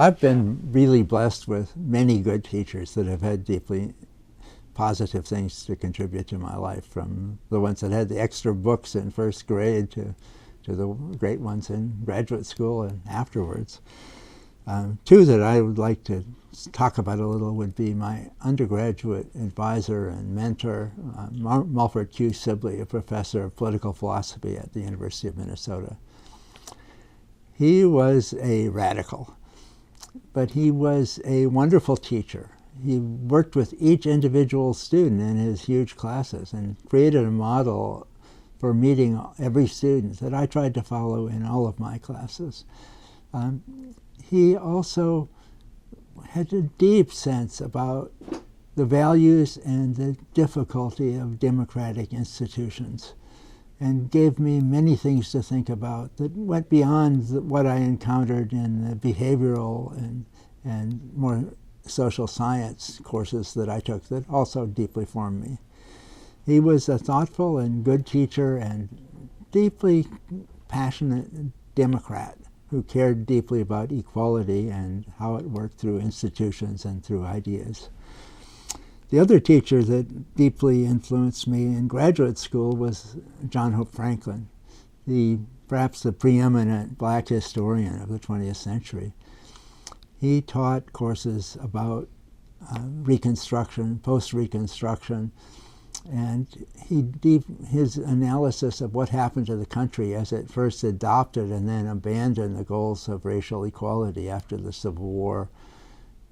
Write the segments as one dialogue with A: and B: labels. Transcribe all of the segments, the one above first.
A: I've been really blessed with many good teachers that have had deeply positive things to contribute to my life, from the ones that had the extra books in first grade to the great ones in graduate school and afterwards. Two that I would like to talk about a little would be my undergraduate advisor and mentor, Mulford Q. Sibley, a professor of political philosophy at the University of Minnesota. He was a radical, but he was a wonderful teacher. He worked with each individual student in his huge classes and created a model for meeting every student that I tried to follow in all of my classes. He also had a deep sense about the values and the difficulty of democratic institutions, and gave me many things to think about that went beyond what I encountered in the behavioral and more social science courses that I took that also deeply formed me. He was a thoughtful and good teacher and deeply passionate Democrat who cared deeply about equality and how it worked through institutions and through ideas. The other teacher that deeply influenced me in graduate school was John Hope Franklin, perhaps the preeminent black historian of the 20th century. He taught courses about Reconstruction, post-Reconstruction, and his analysis of what happened to the country as it first adopted and then abandoned the goals of racial equality after the Civil War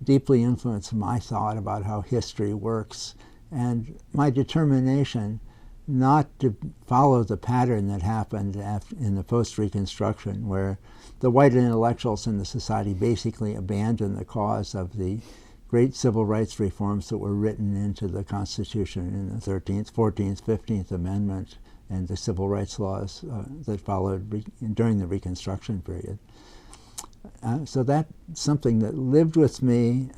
A: deeply influenced my thought about how history works and my determination not to follow the pattern that happened in the post-Reconstruction, where the white intellectuals in the society basically abandoned the cause of the great civil rights reforms that were written into the Constitution in the 13th, 14th, 15th Amendment and the civil rights laws that followed during the Reconstruction period. So that's something that lived with me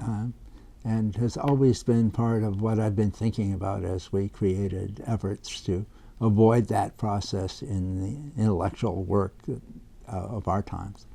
A: and has always been part of what I've been thinking about as we created efforts to avoid that process in the intellectual work of our times.